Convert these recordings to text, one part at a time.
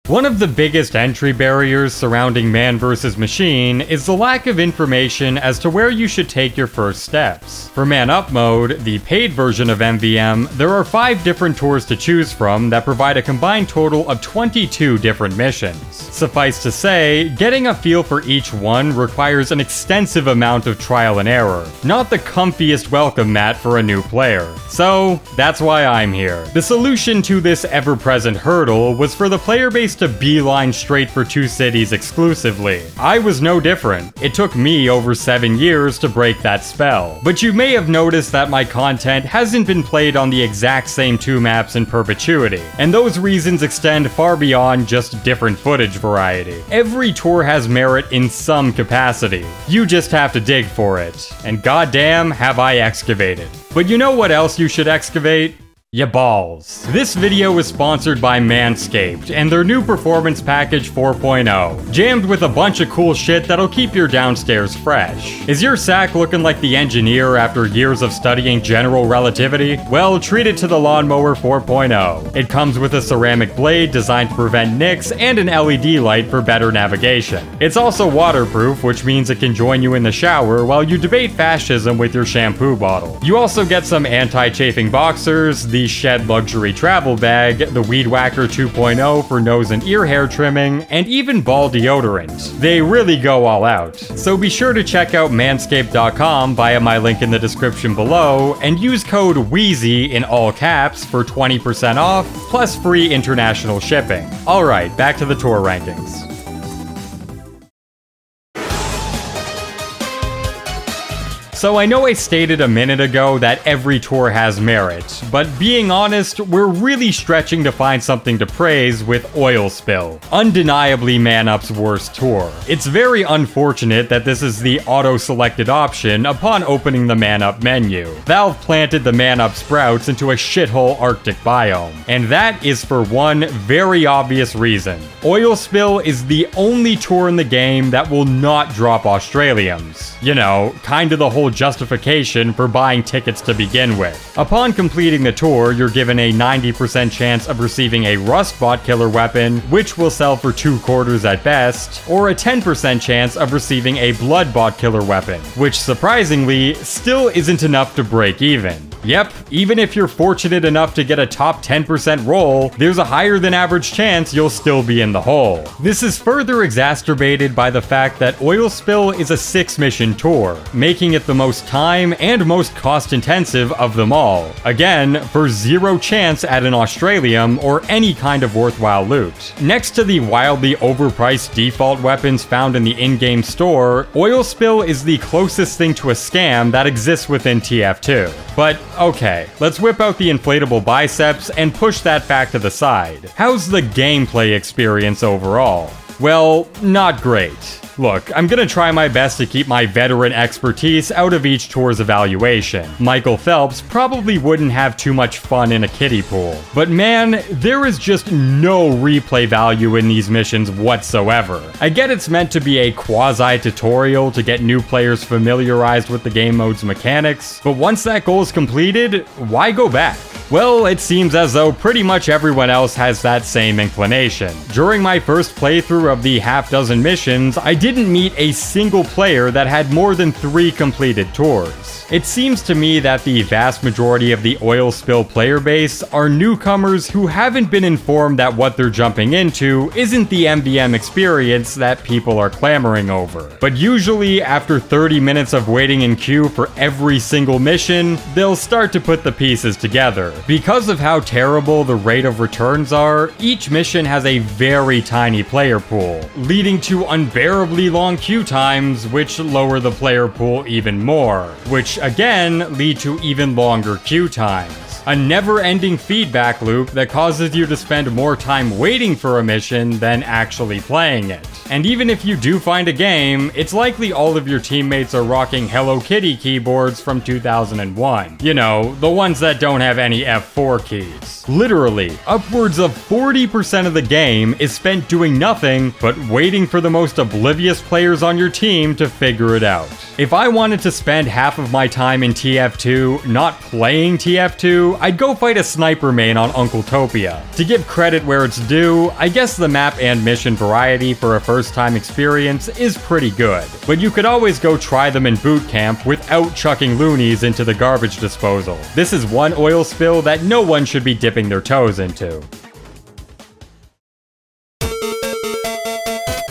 One of the biggest entry barriers surrounding Man vs. Machine is the lack of information as to where you should take your first steps. For Man Up mode, the paid version of MvM, there are 5 different tours to choose from that provide a combined total of 22 different missions. Suffice to say, getting a feel for each one requires an extensive amount of trial and error, not the comfiest welcome mat for a new player. So, that's why I'm here. The solution to this ever-present hurdle was for the player base to beeline straight for 2 cities exclusively. I was no different. It took me over 7 years to break that spell. But you may have noticed that my content hasn't been played on the exact same 2 maps in perpetuity, and those reasons extend far beyond just different footage variety. Every tour has merit in some capacity. You just have to dig for it. And goddamn, have I excavated. But you know what else you should excavate? Ya balls. This video is sponsored by Manscaped and their new Performance Package 4.0, jammed with a bunch of cool shit that'll keep your downstairs fresh. Is your sack looking like the engineer after years of studying general relativity? Well, treat it to the Lawnmower 4.0. It comes with a ceramic blade designed to prevent nicks and an LED light for better navigation. It's also waterproof, which means it can join you in the shower while you debate fascism with your shampoo bottle. You also get some anti-chafing boxers, the Shed Luxury Travel Bag, the Weed Whacker 2.0 for nose and ear hair trimming, and even ball deodorant. They really go all out. So be sure to check out manscaped.com via my link in the description below, and use code WHEEZY in all caps for 20% off, plus free international shipping. Alright, back to the tour rankings. So I know I stated a minute ago that every tour has merit, but being honest, we're really stretching to find something to praise with Oil Spill, undeniably Man Up's worst tour. It's very unfortunate that this is the auto-selected option upon opening the Man Up menu. Valve planted the Man Up sprouts into a shithole Arctic biome, and that is for one very obvious reason. Oil Spill is the only tour in the game that will not drop Australiums. You know, kinda the whole justification for buying tickets to begin with. Upon completing the tour, you're given a 90% chance of receiving a Rust Bot killer weapon, which will sell for 2 quarters at best, or a 10% chance of receiving a Blood Bot killer weapon, which surprisingly still isn't enough to break even. Yep, even if you're fortunate enough to get a top 10% roll, there's a higher than average chance you'll still be in the hole. This is further exacerbated by the fact that Oil Spill is a 6-mission tour, making it the most time and most cost-intensive of them all. Again, for 0 chance at an Australium or any kind of worthwhile loot. Next to the wildly overpriced default weapons found in the in-game store, Oil Spill is the closest thing to a scam that exists within TF2. But okay, let's whip out the inflatable biceps and push that fact to the side. How's the gameplay experience overall? Well, not great. Look, I'm gonna try my best to keep my veteran expertise out of each tour's evaluation. Michael Phelps probably wouldn't have too much fun in a kiddie pool. But man, there is just no replay value in these missions whatsoever. I get it's meant to be a quasi-tutorial to get new players familiarized with the game mode's mechanics, but once that goal is completed, why go back? Well, it seems as though pretty much everyone else has that same inclination. During my first playthrough of the half-dozen missions, I didn't meet a single player that had more than 3 completed tours. It seems to me that the vast majority of the Oil Spill player base are newcomers who haven't been informed that what they're jumping into isn't the MvM experience that people are clamoring over. But usually, after 30 minutes of waiting in queue for every single mission, they'll start to put the pieces together. Because of how terrible the rate of returns are, each mission has a very tiny player pool, leading to unbearably long queue times, which lower the player pool even more, which again lead to even longer queue times. A never-ending feedback loop that causes you to spend more time waiting for a mission than actually playing it. And even if you do find a game, it's likely all of your teammates are rocking Hello Kitty keyboards from 2001. You know, the ones that don't have any F4 keys. Literally, upwards of 40% of the game is spent doing nothing but waiting for the most oblivious players on your team to figure it out. If I wanted to spend half of my time in TF2 not playing TF2, I'd go fight a sniper main on Uncletopia. To give credit where it's due, I guess the map and mission variety for a first-time experience is pretty good, but you could always go try them in boot camp without chucking loonies into the garbage disposal. This is one oil spill that no one should be dipping their toes into.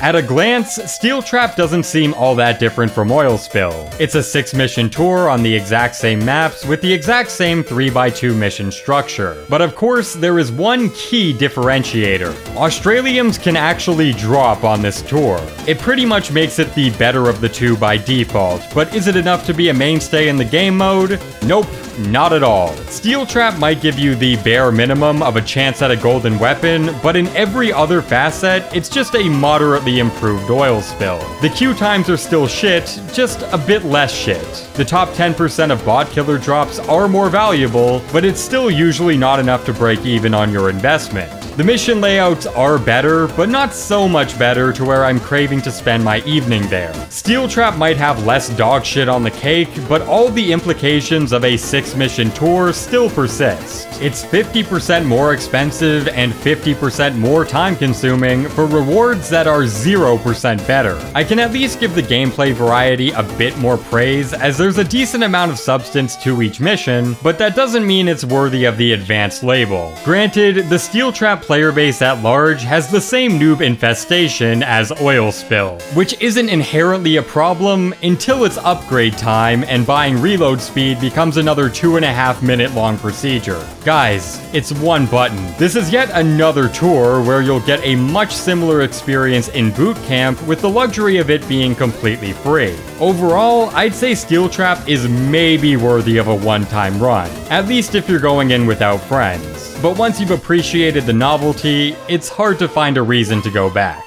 At a glance, Steel Trap doesn't seem all that different from Oil Spill. It's a 6-mission tour on the exact same maps with the exact same 3x2 mission structure. But of course, there is one key differentiator. Australians can actually drop on this tour. It pretty much makes it the better of the two by default, but is it enough to be a mainstay in the game mode? Nope. Not at all. Steel Trap might give you the bare minimum of a chance at a golden weapon, but in every other facet, it's just a moderately improved Oil Spill. The queue times are still shit, just a bit less shit. The top 10% of bot killer drops are more valuable, but it's still usually not enough to break even on your investment. The mission layouts are better, but not so much better to where I'm craving to spend my evening there. Steel Trap might have less dog shit on the cake, but all the implications of a 6-mission tour still persist. It's 50% more expensive and 50% more time-consuming for rewards that are 0% better. I can at least give the gameplay variety a bit more praise, as there's a decent amount of substance to each mission, but that doesn't mean it's worthy of the advanced label. Granted, the Steel Trap player base at large has the same noob infestation as Oil Spill, which isn't inherently a problem until it's upgrade time and buying reload speed becomes another 2.5 minute long procedure. Guys, it's one button. This is yet another tour where you'll get a much similar experience in boot camp with the luxury of it being completely free. Overall, I'd say Steel Trap is maybe worthy of a one-time run, at least if you're going in without friends. But once you've appreciated the novelty, it's hard to find a reason to go back.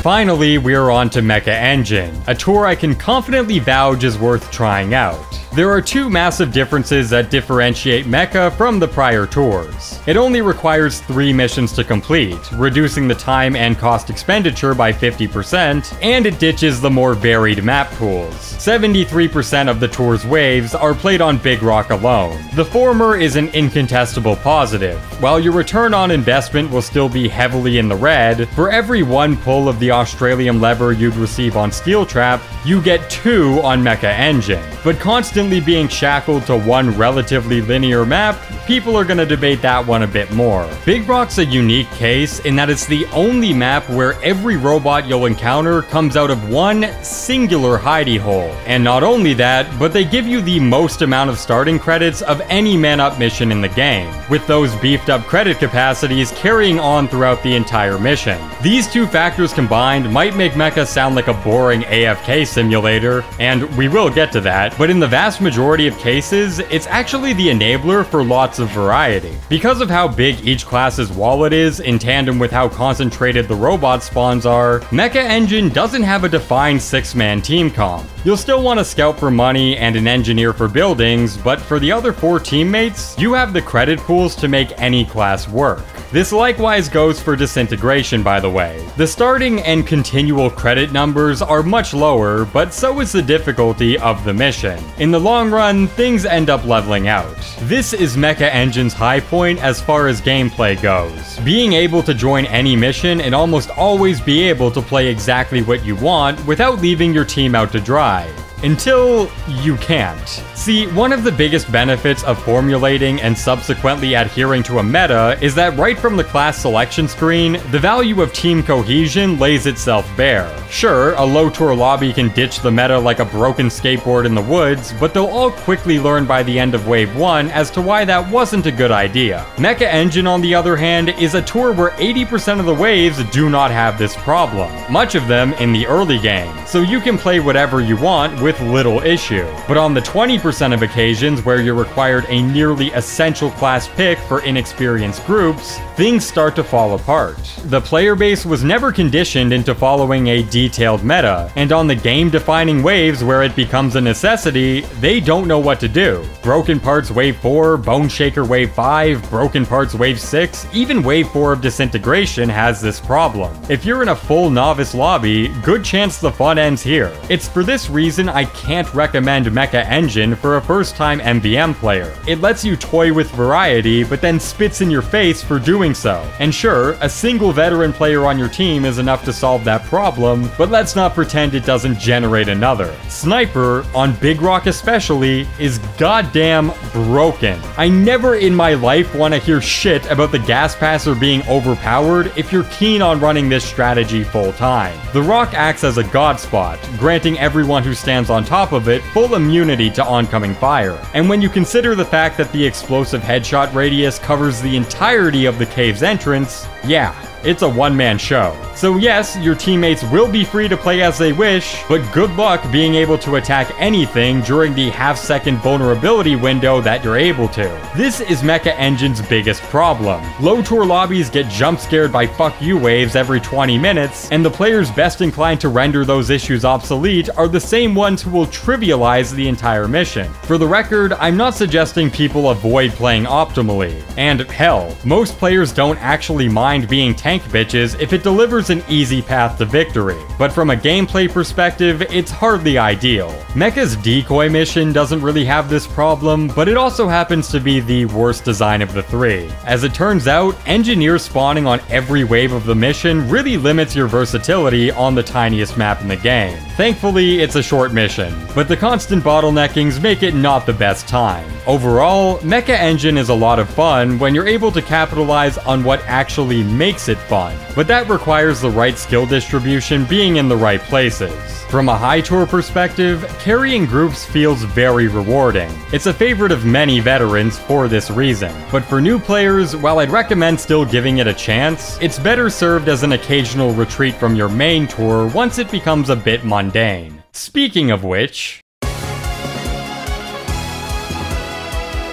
Finally, we're on to Mecha Engine, a tour I can confidently vouch is worth trying out. There are two massive differences that differentiate Mecha from the prior tours. It only requires 3 missions to complete, reducing the time and cost expenditure by 50%, and it ditches the more varied map pools. 73% of the tour's waves are played on Big Rock alone. The former is an incontestable positive. While your return on investment will still be heavily in the red, for every 1 pull of the Australian lever you'd receive on Steel Trap, you get 2 on Mecha Engine. But constantly being shackled to one relatively linear map, people are gonna debate that one a bit more. Big Rock's a unique case in that it's the only map where every robot you'll encounter comes out of one singular hidey hole. And not only that, but they give you the most amount of starting credits of any man-up mission in the game, with those beefed up credit capacities carrying on throughout the entire mission. These two factors combined might make Mecha sound like a boring AFK simulator, and we will get to that, but in the vast majority of cases, it's actually the enabler for lots of variety. Because of how big each class's wallet is, in tandem with how concentrated the robot spawns are, Mecha Engine doesn't have a defined 6-man team comp. You'll still want to scout for money and an engineer for buildings, but for the other 4 teammates, you have the credit pools to make any class work. This likewise goes for disintegration, by the way. The starting and continual credit numbers are much lower, but so is the difficulty of the mission. In the long run, things end up leveling out. This is Mecha Engine's high point as far as gameplay goes. Being able to join any mission and almost always be able to play exactly what you want without leaving your team out to dry. Until you can't. See, one of the biggest benefits of formulating and subsequently adhering to a meta is that right from the class selection screen, the value of team cohesion lays itself bare. Sure, a low tour lobby can ditch the meta like a broken skateboard in the woods, but they'll all quickly learn by the end of Wave 1 as to why that wasn't a good idea. Mecha Engine, on the other hand, is a tour where 80% of the waves do not have this problem, much of them in the early game, so you can play whatever you want with with little issue. But on the 20% of occasions where you're required a nearly essential class pick for inexperienced groups, things start to fall apart. The player base was never conditioned into following a detailed meta, and on the game-defining waves where it becomes a necessity, they don't know what to do. Broken Parts Wave 4, Bone Shaker Wave 5, Broken Parts Wave 6, even Wave 4 of Disintegration has this problem. If you're in a full novice lobby, good chance the fun ends here. It's for this reason I can't recommend Mecha Engine for a first-time MvM player. It lets you toy with variety, but then spits in your face for doing so. And sure, a single veteran player on your team is enough to solve that problem, but let's not pretend it doesn't generate another. Sniper, on Big Rock especially, is goddamn broken. I never in my life want to hear shit about the gas passer being overpowered if you're keen on running this strategy full time. The rock acts as a god spot, granting everyone who stands on top of it full immunity to oncoming fire. And when you consider the fact that the explosive headshot radius covers the entirety of the cave's entrance, yeah, it's a one-man show. So yes, your teammates will be free to play as they wish, but good luck being able to attack anything during the half-second vulnerability window that you're able to. This is Mecha Engine's biggest problem. Low tour lobbies get jump-scared by fuck you waves every 20 minutes, and the players best inclined to render those issues obsolete are the same ones who will trivialize the entire mission. For the record, I'm not suggesting people avoid playing optimally, and hell, most players don't actually mind being tank bitches if it delivers an easy path to victory, but from a gameplay perspective, it's hardly ideal. Mecha's decoy mission doesn't really have this problem, but it also happens to be the worst design of the three. As it turns out, engineers spawning on every wave of the mission really limits your versatility on the tiniest map in the game. Thankfully, it's a short mission, but the constant bottleneckings make it not the best time. Overall, Mecha Engine is a lot of fun when you're able to capitalize on what actually makes it fun, but that requires the right skill distribution being in the right places. From a high tour perspective, carrying groups feels very rewarding. It's a favorite of many veterans for this reason, but for new players, while I'd recommend still giving it a chance, it's better served as an occasional retreat from your main tour once it becomes a bit mundane. Speaking of which,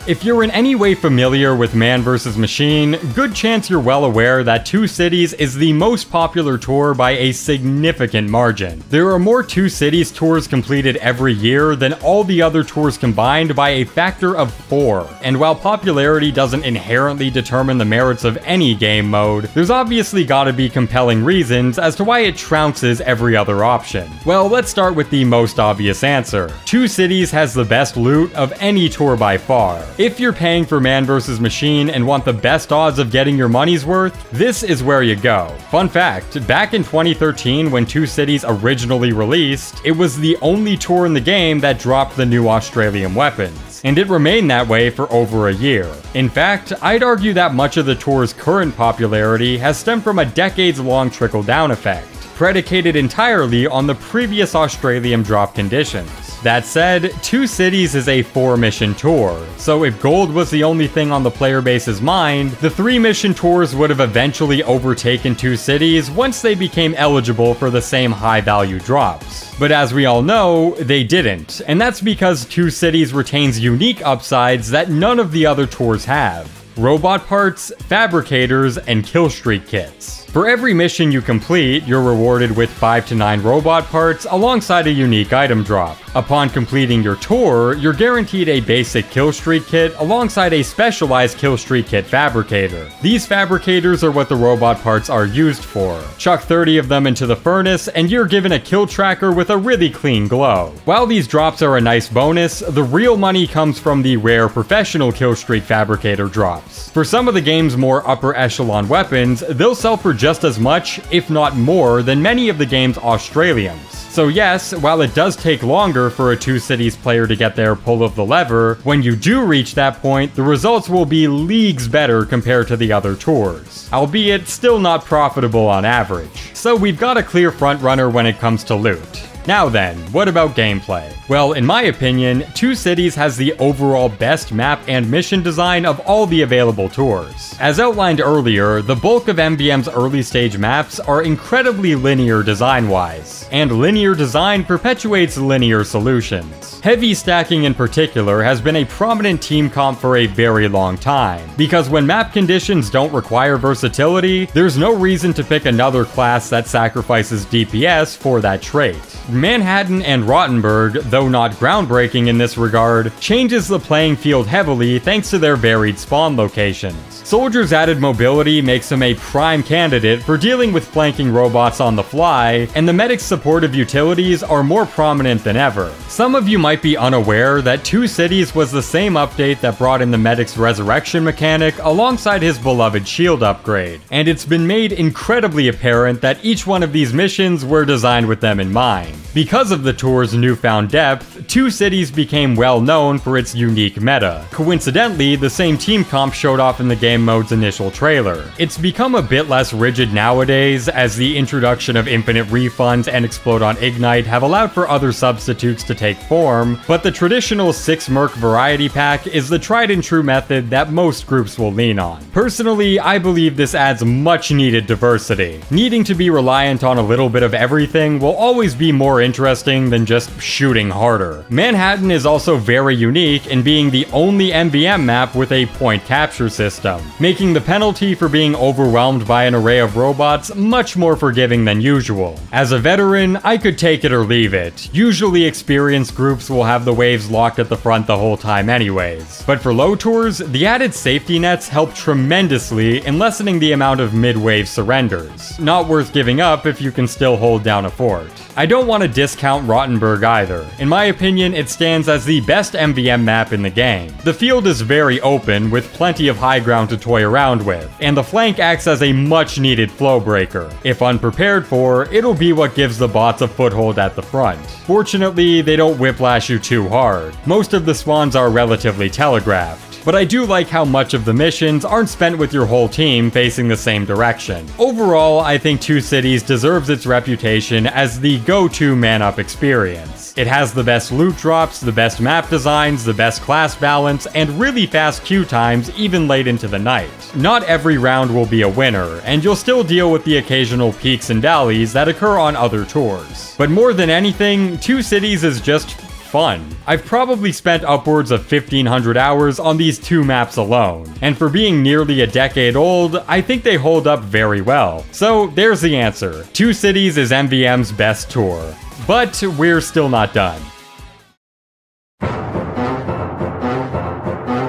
if you're in any way familiar with Man vs. Machine, good chance you're well aware that Two Cities is the most popular tour by a significant margin. There are more Two Cities tours completed every year than all the other tours combined by a factor of 4. And while popularity doesn't inherently determine the merits of any game mode, there's obviously gotta be compelling reasons as to why it trounces every other option. Well, let's start with the most obvious answer. Two Cities has the best loot of any tour by far. If you're paying for Man vs. Machine and want the best odds of getting your money's worth, this is where you go. Fun fact, back in 2013 when Two Cities originally released, it was the only tour in the game that dropped the new Australian weapons, and it remained that way for over a year. In fact, I'd argue that much of the tour's current popularity has stemmed from a decades-long trickle-down effect, predicated entirely on the previous Australian drop conditions. That said, Two Cities is a 4-mission tour, so if gold was the only thing on the player base's mind, the 3-mission tours would have eventually overtaken Two Cities once they became eligible for the same high-value drops. But as we all know, they didn't, and that's because Two Cities retains unique upsides that none of the other tours have: robot parts, fabricators, and killstreak kits. For every mission you complete, you're rewarded with 5 to 9 robot parts alongside a unique item drop. Upon completing your tour, you're guaranteed a basic killstreak kit alongside a specialized killstreak kit fabricator. These fabricators are what the robot parts are used for. Chuck 30 of them into the furnace and you're given a kill tracker with a really clean glow. While these drops are a nice bonus, the real money comes from the rare professional killstreak fabricator drops. For some of the game's more upper echelon weapons, they'll sell for just as much, if not more, than many of the game's Australians. So yes, while it does take longer for a Two Cities player to get their pull of the lever, when you do reach that point, the results will be leagues better compared to the other tours, albeit still not profitable on average. So we've got a clear frontrunner when it comes to loot. Now then, what about gameplay? Well, in my opinion, Two Cities has the overall best map and mission design of all the available tours. As outlined earlier, the bulk of MvM's early stage maps are incredibly linear design-wise, and linear design perpetuates linear solutions. Heavy stacking in particular has been a prominent team comp for a very long time, because when map conditions don't require versatility, there's no reason to pick another class that sacrifices DPS for that trait. Manhattan and Rottenburg, though not groundbreaking in this regard, changes the playing field heavily thanks to their varied spawn locations. Soldiers' added mobility makes them a prime candidate for dealing with flanking robots on the fly, and the medic's supportive utilities are more prominent than ever. Some of you might be unaware that Two Cities was the same update that brought in the medic's resurrection mechanic alongside his beloved shield upgrade, and it's been made incredibly apparent that each one of these missions were designed with them in mind. Because of the tour's newfound depth, Two Cities became well known for its unique meta. Coincidentally, the same team comp showed off in the game mode's initial trailer. It's become a bit less rigid nowadays, as the introduction of infinite refunds and Explode on Ignite have allowed for other substitutes to take form, but the traditional 6-merc variety pack is the tried and true method that most groups will lean on. Personally, I believe this adds much needed diversity. Needing to be reliant on a little bit of everything will always be more interesting than just shooting harder. Manhattan is also very unique in being the only MvM map with a point capture system, making the penalty for being overwhelmed by an array of robots much more forgiving than usual. As a veteran, I could take it or leave it. Usually experienced groups will have the waves locked at the front the whole time anyways. But for low tours, the added safety nets help tremendously in lessening the amount of mid-wave surrenders. Not worth giving up if you can still hold down a fort. I don't want to discount Rottenburg either. In my opinion, it stands as the best MvM map in the game. The field is very open, with plenty of high ground to toy around with, and the flank acts as a much needed flow breaker. If unprepared for, it'll be what gives the bots a foothold at the front. Fortunately, they don't whiplash you too hard. Most of the spawns are relatively telegraphed. But I do like how much of the missions aren't spent with your whole team facing the same direction. Overall, I think Two Cities deserves its reputation as the go-to man-up experience. It has the best loot drops, the best map designs, the best class balance, and really fast queue times even late into the night. Not every round will be a winner, and you'll still deal with the occasional peaks and valleys that occur on other tours. But more than anything, Two Cities is just fun. I've probably spent upwards of 1,500 hours on these two maps alone, and for being nearly a decade old, I think they hold up very well. So there's the answer. Two Cities is MvM's best tour. But we're still not done.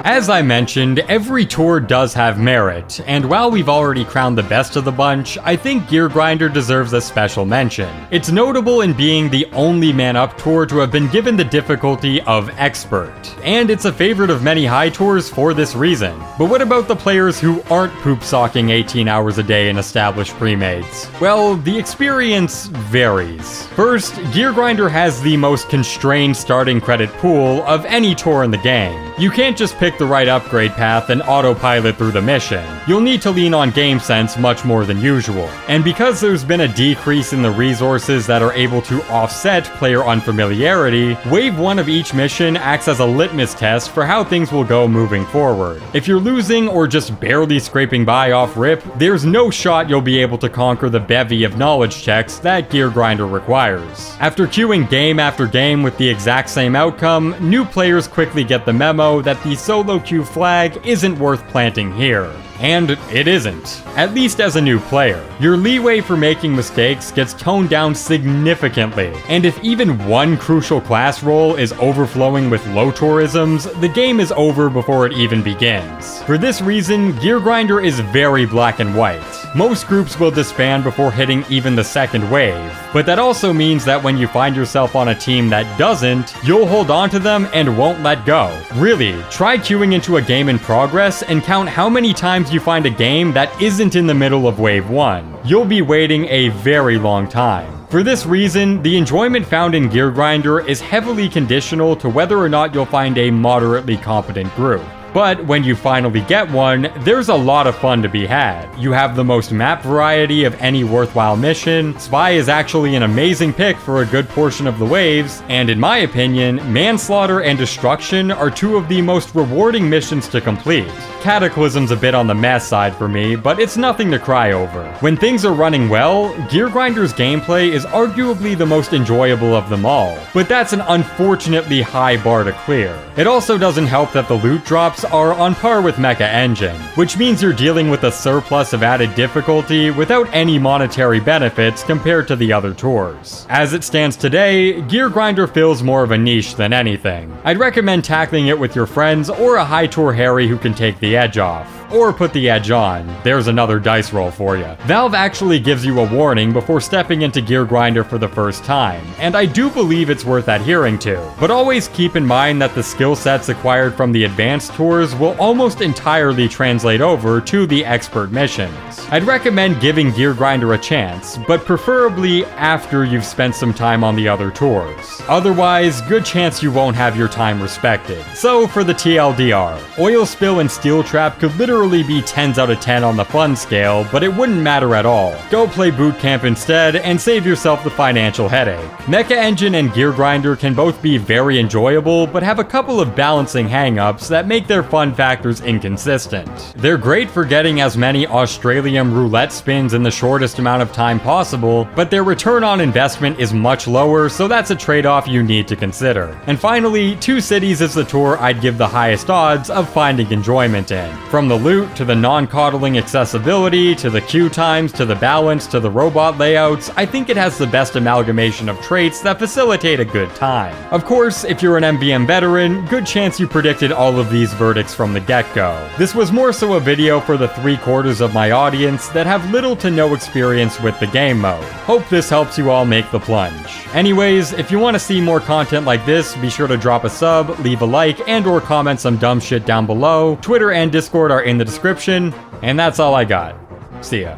As I mentioned, every tour does have merit, and while we've already crowned the best of the bunch, I think Gear Grinder deserves a special mention. It's notable in being the only man-up tour to have been given the difficulty of Expert, and it's a favorite of many high tours for this reason. But what about the players who aren't poop-socking 18 hours a day in established premades? Well, the experience varies. First, Gear Grinder has the most constrained starting credit pool of any tour in the game. You can't just pick the right upgrade path and autopilot through the mission. You'll need to lean on game sense much more than usual. And because there's been a decrease in the resources that are able to offset player unfamiliarity, Wave 1 of each mission acts as a litmus test for how things will go moving forward. If you're losing or just barely scraping by off rip, there's no shot you'll be able to conquer the bevy of knowledge checks that Gear Grinder requires. After queuing game after game with the exact same outcome, new players quickly get the memo that the solo queue flag isn't worth planting here. And it isn't, at least as a new player. Your leeway for making mistakes gets toned down significantly, and if even one crucial class role is overflowing with low tourisms, the game is over before it even begins. For this reason, Gear Grinder is very black and white. Most groups will disband before hitting even the second wave, but that also means that when you find yourself on a team that doesn't, you'll hold on to them and won't let go. Really, try queuing into a game in progress and count how many times you find a game that isn't in the middle of Wave 1. You'll be waiting a very long time. For this reason, the enjoyment found in Gear Grinder is heavily conditional to whether or not you'll find a moderately competent group. But when you finally get one, there's a lot of fun to be had. You have the most map variety of any worthwhile mission, Spy is actually an amazing pick for a good portion of the waves, and in my opinion, Manslaughter and Destruction are two of the most rewarding missions to complete. Cataclysm's a bit on the mess side for me, but it's nothing to cry over. When things are running well, Gear Grinder's gameplay is arguably the most enjoyable of them all, but that's an unfortunately high bar to clear. It also doesn't help that the loot drops are on par with Mecha Engine, which means you're dealing with a surplus of added difficulty without any monetary benefits compared to the other tours. As it stands today, Gear Grinder fills more of a niche than anything. I'd recommend tackling it with your friends or a high tour Harry who can take the edge off. Or put the edge on. There's another dice roll for you. Valve actually gives you a warning before stepping into Gear Grinder for the first time, and I do believe it's worth adhering to. But always keep in mind that the skill sets acquired from the advanced tours will almost entirely translate over to the expert missions. I'd recommend giving Gear Grinder a chance, but preferably after you've spent some time on the other tours. Otherwise, good chance you won't have your time respected. So for the TLDR, Oil Spill and Steel Trap could literally be 10s out of 10 on the fun scale, but it wouldn't matter at all. Go play Boot Camp instead and save yourself the financial headache. Mecha Engine and Gear Grinder can both be very enjoyable, but have a couple of balancing hang-ups that make their fun factors inconsistent. They're great for getting as many Australian roulette spins in the shortest amount of time possible, but their return on investment is much lower, so that's a trade-off you need to consider. And finally, Two Cities is the tour I'd give the highest odds of finding enjoyment in. From the loot to the non-coddling accessibility, to the queue times, to the balance, to the robot layouts, I think it has the best amalgamation of traits that facilitate a good time. Of course, if you're an MvM veteran, good chance you predicted all of these verdicts from the get-go. This was more so a video for the 3/4 of my audience that have little to no experience with the game mode. Hope this helps you all make the plunge. Anyways, if you want to see more content like this, be sure to drop a sub, leave a like, and or comment some dumb shit down below. Twitter and Discord are in the description, and that's all I got. See ya.